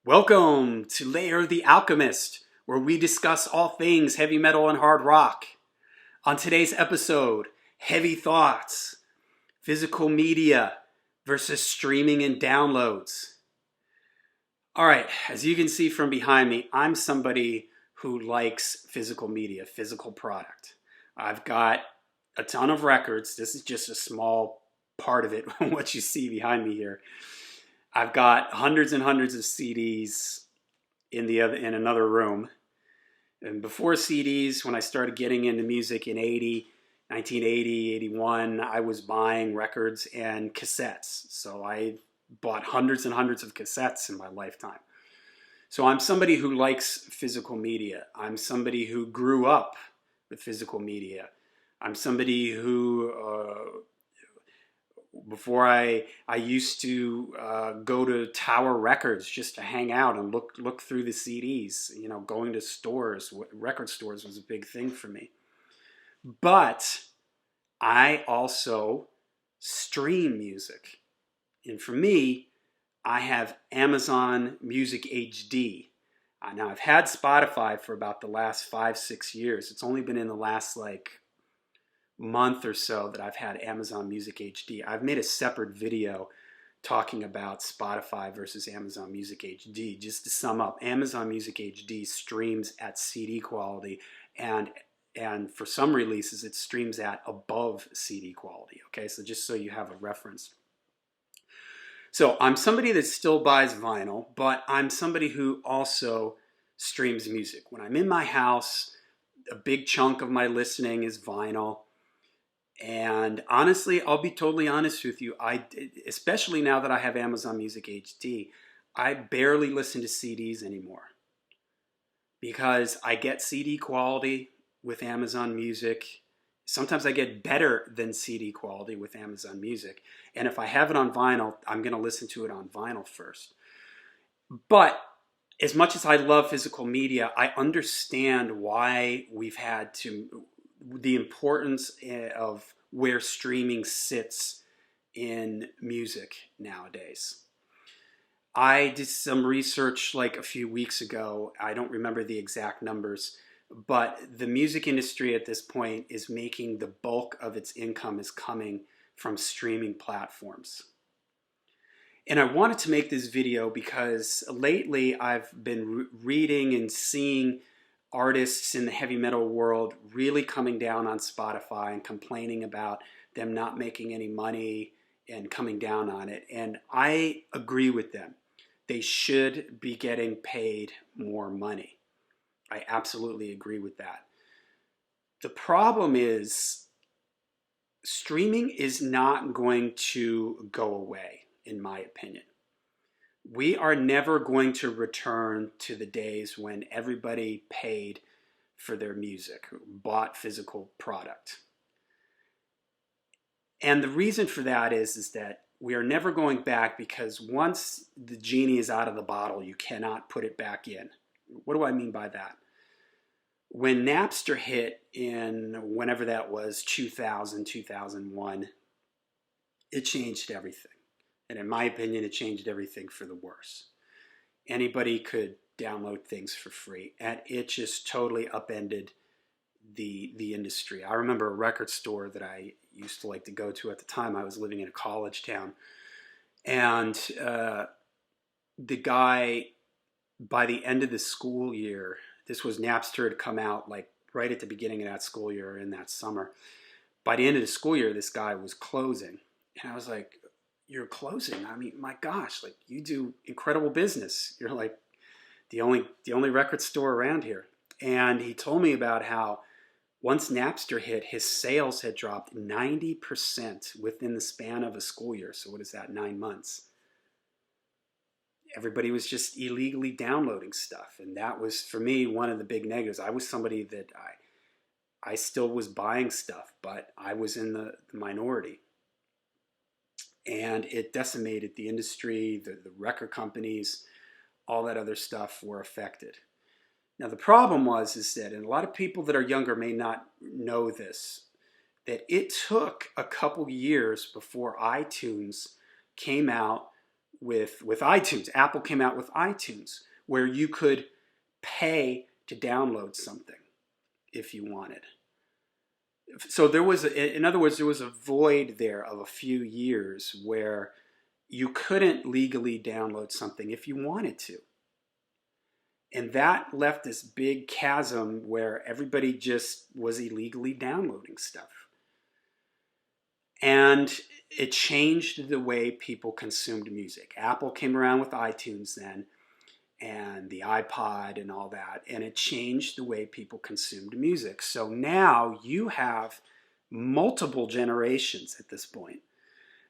Welcome to Layer the Alchemist, where we discuss all things heavy metal and hard rock. On today's episode, heavy thoughts, physical media versus streaming and downloads. All right, as you can see from behind me, I'm somebody who likes physical media, physical product. I've got a ton of records. This is just a small part of it, what you see behind me here. I've got hundreds and hundreds of CDs in another room. And before CDs, when I started getting into music in 1980, 81, I was buying records and cassettes. So I bought hundreds and hundreds of cassettes in my lifetime. So I'm somebody who likes physical media. I'm somebody who grew up with physical media. I'm somebody who before I used to go to Tower Records just to hang out and look through the CDs. You know, going to stores, record stores was a big thing for me. But I also stream music, and for me, I have Amazon Music HD. Now I've had Spotify for about the last 5-6 years. It's only been in the last month or so that I've had Amazon Music HD. I've made a separate video talking about Spotify versus Amazon Music HD. Just to sum up, Amazon Music HD streams at CD quality, and for some releases it streams at above CD quality. Okay, so just so you have a reference. So I'm somebody that still buys vinyl, but I'm somebody who also streams music. When I'm in my house, a big chunk of my listening is vinyl. And honestly, I'll be totally honest with you. Especially now that I have Amazon Music HD, I barely listen to CDs anymore because I get CD quality with Amazon Music. Sometimes I get better than CD quality with Amazon Music. And if I have it on vinyl, I'm going to listen to it on vinyl first. But as much as I love physical media, I understand why we've had to, the importance of where streaming sits in music nowadays. I did some research like a few weeks ago. I don't remember the exact numbers, but the music industry at this point is making the bulk of its income is coming from streaming platforms. And I wanted to make this video because lately I've been reading and seeing artists in the heavy metal world really coming down on Spotify and complaining about them not making any money and coming down on it. And I agree with them. They should be getting paid more money. I absolutely agree with that. The problem is streaming is not going to go away, in my opinion. We are never going to return to the days when everybody paid for their music, bought physical product. And the reason for that is that we are never going back, because once the genie is out of the bottle, you cannot put it back in. What do I mean by that? When Napster hit in whenever that was, 2000, 2001, it changed everything. And in my opinion, it changed everything for the worse. Anybody could download things for free, and it just totally upended the industry. I remember a record store that I used to like to go to at the time. I was living in a college town, and the guy, by the end of the school year, this was Napster had come out like right at the beginning of that school year, in that summer. By the end of the school year, this guy was closing, and I was like, "You're closing? I mean, my gosh, like, you do incredible business. You're like the only record store around here." And he told me about how once Napster hit, his sales had dropped 90% within the span of a school year. So what is that, 9 months? Everybody was just illegally downloading stuff. And that was, for me, one of the big negatives. I was somebody that I still was buying stuff, but I was in the minority. And it decimated the industry, the record companies, all that other stuff were affected. Now the problem is that, and a lot of people that are younger may not know this, that it took a couple years before iTunes came out with iTunes. Apple came out with iTunes, where you could pay to download something if you wanted. So there was, in other words, there was a void there of a few years where you couldn't legally download something if you wanted to. And that left this big chasm where everybody just was illegally downloading stuff. And it changed the way people consumed music. Apple came around with iTunes then, and the iPod and all that, and it changed the way people consumed music. So now you have multiple generations at this point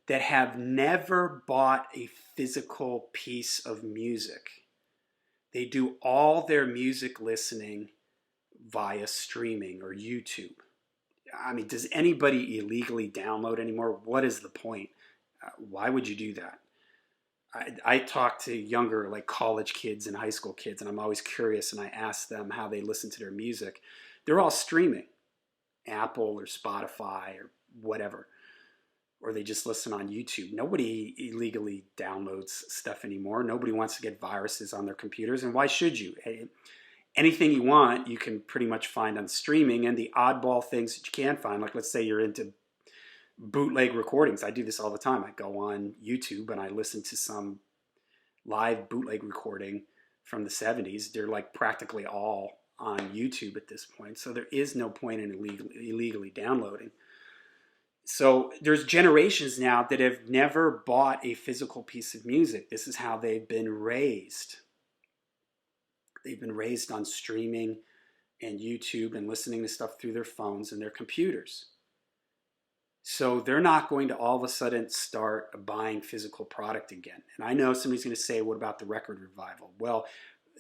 that have never bought a physical piece of music. They do all their music listening via streaming or YouTube. I mean, does anybody illegally download anymore? What is the point? Why would you do that? I talk to younger, like college kids and high school kids, and I'm always curious, and I ask them how they listen to their music. They're all streaming, Apple or Spotify or whatever, or they just listen on YouTube. Nobody illegally downloads stuff anymore. Nobody wants to get viruses on their computers, and why should you? Anything you want, you can pretty much find on streaming, and the oddball things that you can find, like let's say you're into bootleg recordings. I do this all the time. I go on YouTube and I listen to some live bootleg recording from the 70s. They're like practically all on YouTube at this point. So there is no point in illegally downloading. So there's generations now that have never bought a physical piece of music. This is how they've been raised. They've been raised on streaming and YouTube and listening to stuff through their phones and their computers. So they're not going to all of a sudden start buying physical product again. And I know somebody's going to say, what about the record revival? Well,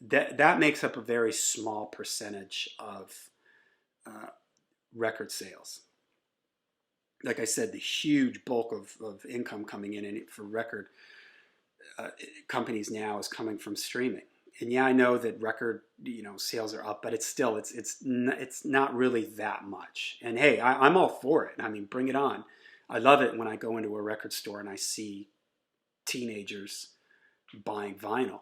that makes up a very small percentage of record sales. Like I said, the huge bulk of income coming in for record companies now is coming from streaming. And yeah, I know that record sales are up, but it's still it's not really that much. And hey, I'm all for it. I mean, bring it on. I love it when I go into a record store and I see teenagers buying vinyl.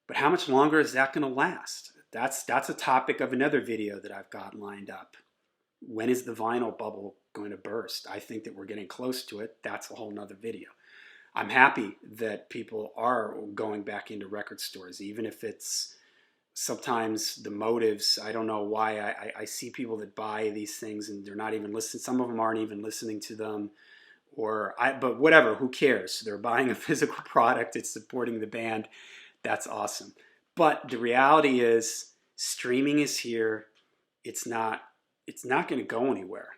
But how much longer is that going to last? That's a topic of another video that I've got lined up. When is the vinyl bubble going to burst? I think that we're getting close to it. That's a whole nother video. I'm happy that people are going back into record stores, even if it's sometimes the motives. I don't know why. I see people that buy these things and they're not even listening. Some of them aren't even listening to them, but whatever, who cares? They're buying a physical product. It's supporting the band. That's awesome. But the reality is streaming is here. It's not going to go anywhere.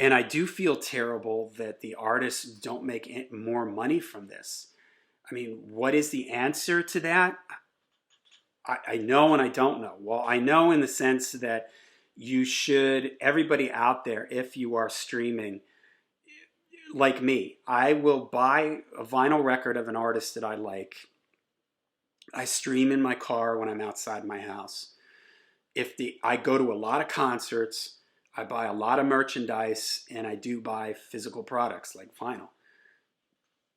And I do feel terrible that the artists don't make more money from this. I mean, what is the answer to that? I know and I don't know. Well, I know in the sense that everybody out there, if you are streaming, like me, I will buy a vinyl record of an artist that I like. I stream in my car when I'm outside my house. I go to a lot of concerts, I buy a lot of merchandise, and I do buy physical products like vinyl.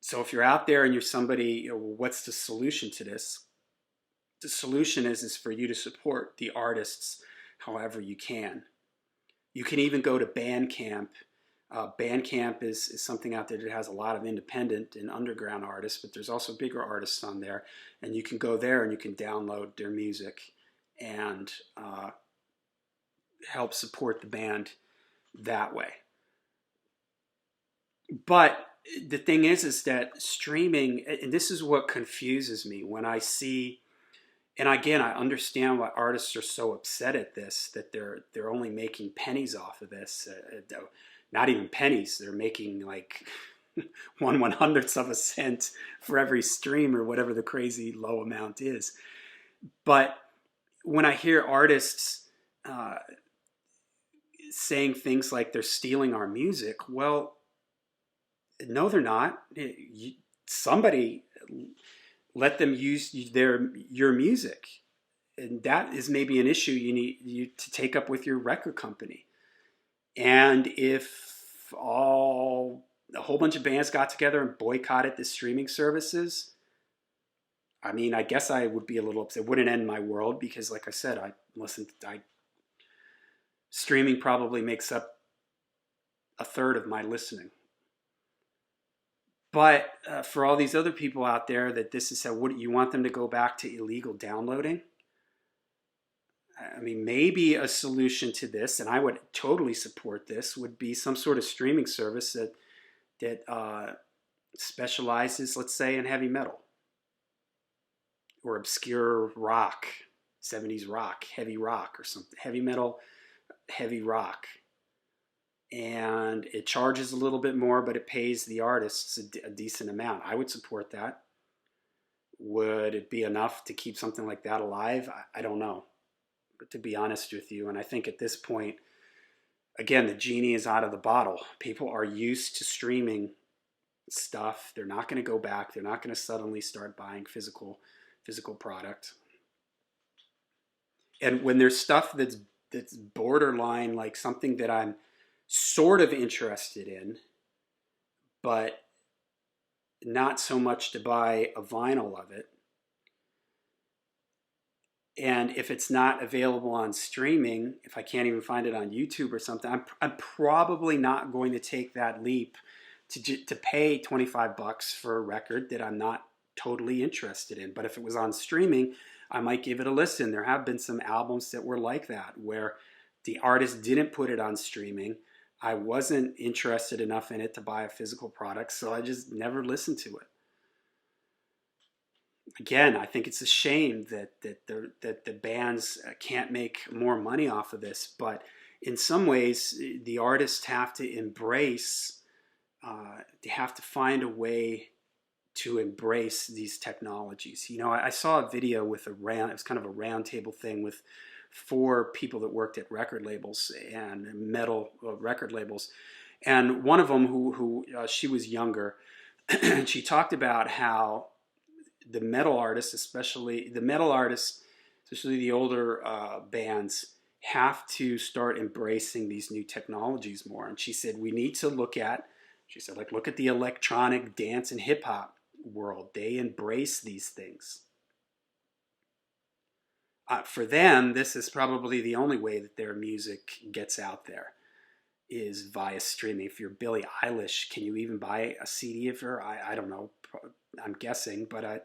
So if you're out there and you're somebody, what's the solution to this? The solution is for you to support the artists however you can. You can even go to Bandcamp. Bandcamp is something out there that has a lot of independent and underground artists, but there's also bigger artists on there. And you can go there and you can download their music and help support the band that way. But the thing is that streaming, and this is what confuses me when I see, and again, I understand why artists are so upset at this, that they're only making pennies off of this. Not even pennies, they're making like 1/100th of a cent for every stream or whatever the crazy low amount is. But when I hear artists saying things like they're stealing our music, well, no, they're not. Somebody let them use your music, and that is maybe an issue you need to take up with your record company. And if all a whole bunch of bands got together and boycotted the streaming services, I mean, I guess I would be a little upset. It wouldn't end my world because, like I said, streaming probably makes up a third of my listening. But for all these other people out there that this is how, what you want them to go back to illegal downloading? I mean, maybe a solution to this, and I would totally support this, would be some sort of streaming service that specializes, let's say, in heavy metal or obscure rock, 70s rock, heavy rock or something, heavy metal, heavy rock. And it charges a little bit more, but it pays the artists a decent amount. I would support that. Would it be enough to keep something like that alive? I don't know. But to be honest with you, and I think at this point, again, the genie is out of the bottle. People are used to streaming stuff. They're not going to go back. They're not going to suddenly start buying physical product. And when there's stuff that's borderline like something that I'm sort of interested in, but not so much to buy a vinyl of it. And if it's not available on streaming, if I can't even find it on YouTube or something, I'm probably not going to take that leap to pay $25 for a record that I'm not totally interested in. But if it was on streaming, I might give it a listen. There have been some albums that were like that, where the artist didn't put it on streaming. I wasn't interested enough in it to buy a physical product, so I just never listened to it. Again, I think it's a shame that the bands can't make more money off of this, but in some ways, the artists have to embrace, they have to find a way to embrace these technologies. You know, I saw a video with it was kind of a round table thing with 4 people that worked at record labels and metal record labels. And one of them who she was younger, and she talked about how the metal artists, especially the older bands, have to start embracing these new technologies more. And she said, we need to look at the electronic dance and hip hop world. They embrace these things. For them, this is probably the only way that their music gets out there, is via streaming. If you're Billie Eilish, can you even buy a CD of her? I don't know. I'm guessing, but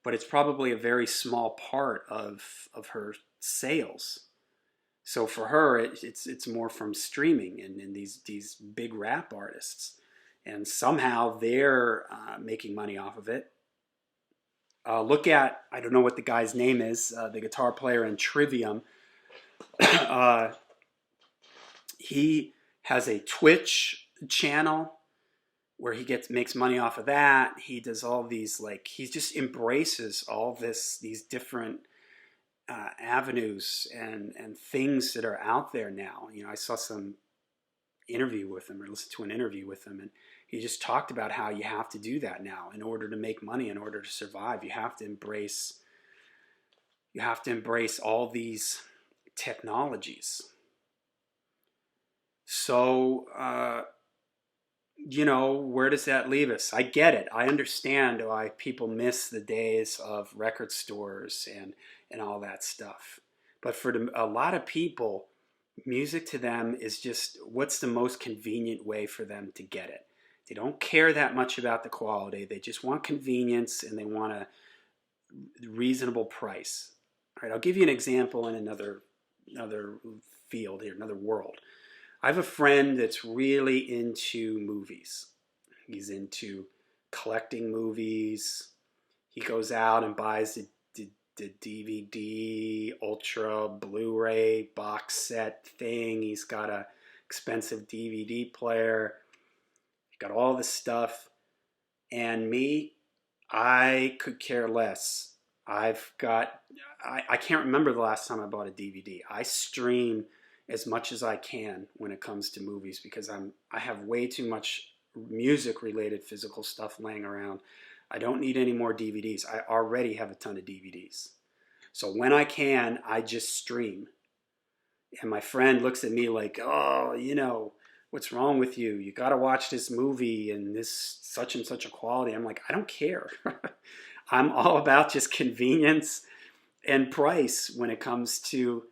it's probably a very small part of her sales. So for her, it's more from streaming and these big rap artists, and somehow they're making money off of it. Look at, I don't know what the guy's name is, the guitar player in Trivium. He has a Twitch channel where he makes money off of that. He does all these, like, he just embraces all these different avenues and things that are out there now. You know, I saw some interview with him, or listened to an interview with him, and he just talked about how you have to do that now in order to make money, in order to survive. You have to embrace all these technologies. So, you know, where does that leave us? I get it. I understand why people miss the days of record stores and all that stuff. But for a lot of people, music to them is just what's the most convenient way for them to get it. They don't care that much about the quality. They just want convenience, and they want a reasonable price. All right, I'll give you an example in another field here, another world. I have a friend that's really into movies. He's into collecting movies. He goes out and buys the DVD, Ultra, Blu-ray box set thing. He's got a expensive DVD player. He's got all this stuff. And me, I could care less. I can't remember the last time I bought a DVD. I stream as much as I can when it comes to movies, because I have way too much music-related physical stuff laying around. I don't need any more DVDs. I already have a ton of DVDs. So when I can, I just stream. And my friend looks at me like, oh, you know, What's wrong with you? You got to watch this movie and this such and such a quality. I'm like, I don't care. I'm all about just convenience and price when it comes to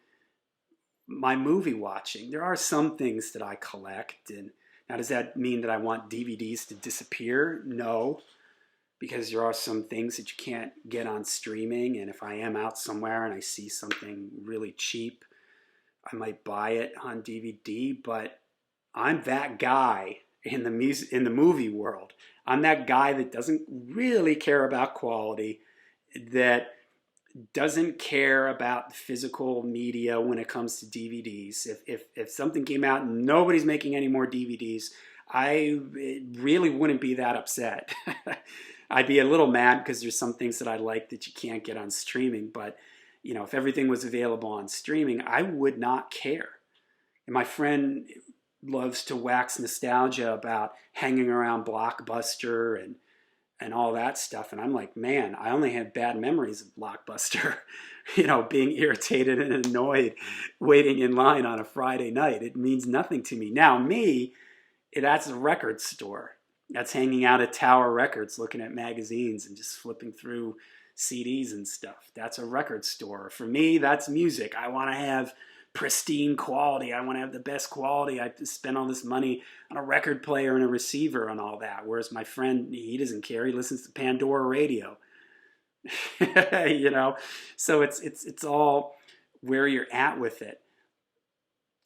my movie watching. There are some things that I collect, and now does that mean that I want DVDs to disappear? No, because there are some things that you can't get on streaming, and if I am out somewhere and I see something really cheap, I might buy it on DVD, but I'm that guy in the music in the movie world. I'm that guy that doesn't really care about quality, that doesn't care about physical media when it comes to DVDs. If something came out and nobody's making any more DVDs, I really wouldn't be that upset. I'd be a little mad because there's some things that I like that you can't get on streaming. But if everything was available on streaming, I would not care. And my friend loves to wax nostalgia about hanging around Blockbuster and all that stuff. And I'm like, man, I only have bad memories of Blockbuster, being irritated and annoyed waiting in line on a Friday night. It means nothing to me. Now, that's a record store. That's hanging out at Tower Records, looking at magazines and just flipping through CDs and stuff. That's a record store. For me, that's music. I want to have pristine quality. I want to have the best quality. I spend all this money on a record player and a receiver and all that. Whereas my friend, he doesn't care. He listens to Pandora radio. So it's all where you're at with it.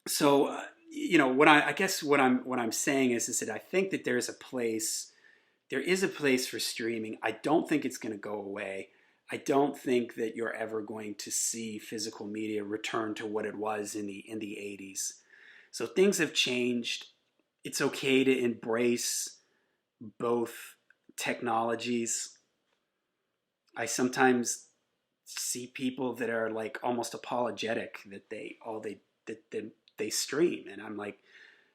So I guess what I'm saying is that I think that there is a place for streaming. I don't think it's going to go away. I don't think that you're ever going to see physical media return to what it was in the 80s. So things have changed. It's okay to embrace both technologies. I sometimes see people that are like almost apologetic that they stream, and I'm like,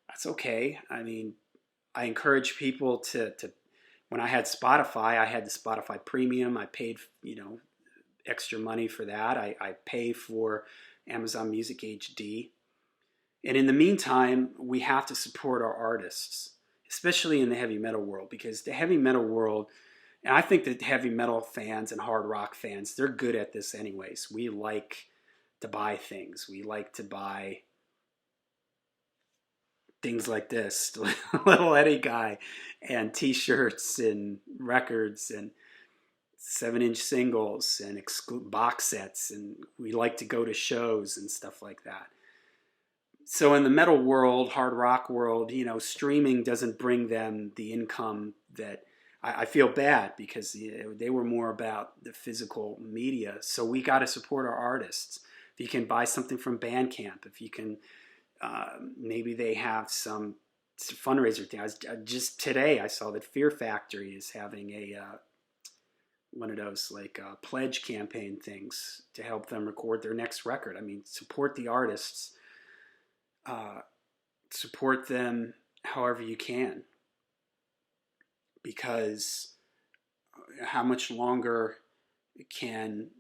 that's okay. I mean, I encourage people to when I had Spotify, I had the Spotify Premium. I paid, extra money for that. I pay for Amazon Music HD. And in the meantime, we have to support our artists, especially in the heavy metal world, because the heavy metal world, and I think that heavy metal fans and hard rock fans, they're good at this anyways. We like to buy things. We like to buy things like this, Little Eddie guy, and t-shirts and records and 7-inch singles and box sets, and we like to go to shows and stuff like that. So in the metal world, hard rock world, streaming doesn't bring them the income that I feel bad, because they were more about the physical media. So we got to support our artists. If you can buy something from Bandcamp, if you can, maybe they have some fundraiser thing. Just today I saw that Fear Factory is having a one of those like pledge campaign things to help them record their next record. I mean, support the artists, support them however you can, because how much longer can,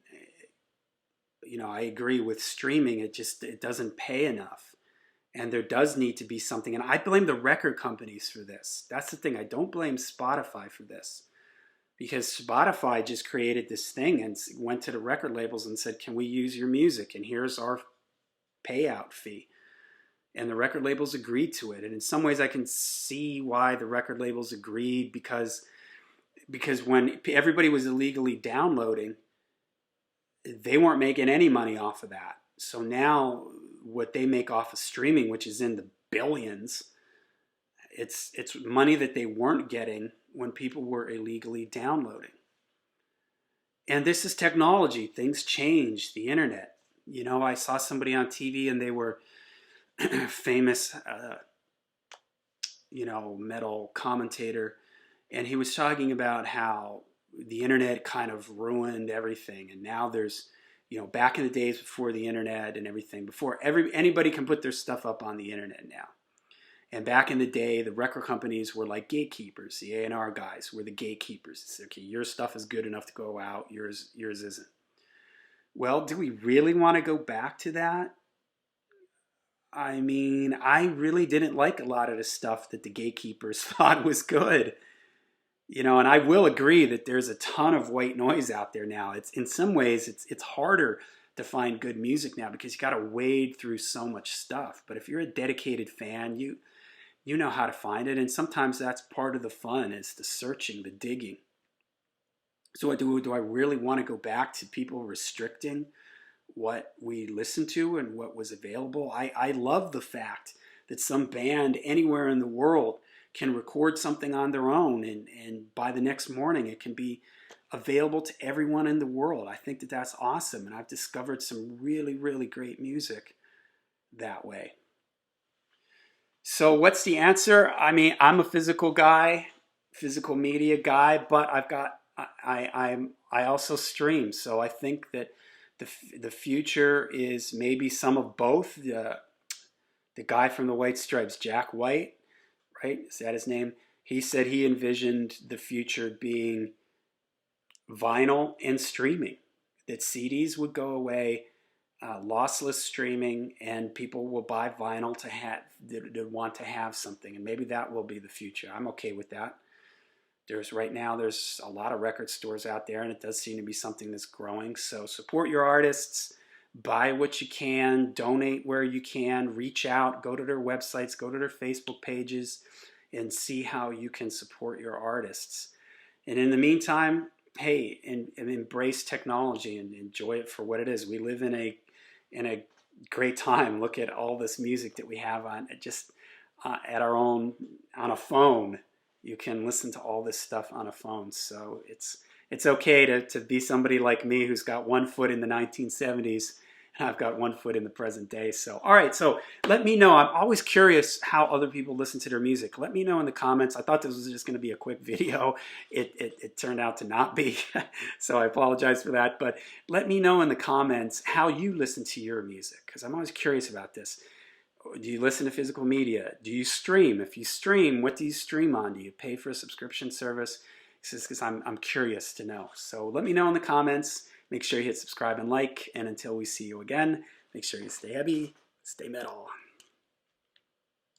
I agree with streaming. It doesn't pay enough. And there does need to be something. And I blame the record companies for this. That's the thing. I don't blame Spotify for this, because Spotify just created this thing and went to the record labels and said, can we use your music? And here's our payout fee. And the record labels agreed to it. And in some ways I can see why the record labels agreed, because when everybody was illegally downloading, they weren't making any money off of that. So now what they make off of streaming, which is in the billions, it's money that they weren't getting when people were illegally downloading. And this is technology. Things change. The internet. I saw somebody on TV and they were famous, metal commentator, and he was talking about how the internet kind of ruined everything, and now there's, back in the days before the internet and everything, before anybody can put their stuff up on the internet now. And back in the day, the record companies were like gatekeepers. The A&R guys were the gatekeepers. It's okay, your stuff is good enough to go out, yours isn't. Well, do we really want to go back to that? I mean, I really didn't like a lot of the stuff that the gatekeepers thought was good. And I will agree that there's a ton of white noise out there now. It's in some ways it's harder to find good music now because you got to wade through so much stuff. But if you're a dedicated fan, you know how to find it, and sometimes that's part of the fun is the searching, the digging. So do I really want to go back to people restricting what we listened to and what was available? I love the fact that some band anywhere in the world can record something on their own, and by the next morning it can be available to everyone in the world. I think that that's awesome, and I've discovered some really, really great music that way. So what's the answer? I mean, I'm a physical guy, physical media guy, but I also stream. So I think that the future is maybe some of both. The guy from the White Stripes, Jack White, right? Is that his name? He said he envisioned the future being vinyl and streaming, that CDs would go away, lossless streaming, and people will buy vinyl to want to have something, and maybe that will be the future. I'm okay with that. Right now there's a lot of record stores out there, and it does seem to be something that's growing. So support your artists, buy what you can, donate where you can, reach out, go to their websites, go to their Facebook pages, and see how you can support your artists. And in the meantime, hey, and embrace technology and enjoy it for what it is. We live in a great time. Look at all this music that we have on just at our own on a phone. You can listen to all this stuff on a phone. So it's okay to be somebody like me who's got one foot in the 1970s and I've got one foot in the present day. So, all right, so let me know. I'm always curious how other people listen to their music. Let me know in the comments. I thought this was just going to be a quick video. It turned out to not be, so I apologize for that. But let me know in the comments how you listen to your music, because I'm always curious about this. Do you listen to physical media? Do you stream? If you stream, what do you stream on? Do you pay for a subscription service? Because I'm curious to know. So let me know in the comments. Make sure you hit subscribe and like. And until we see you again, make sure you stay heavy, stay metal.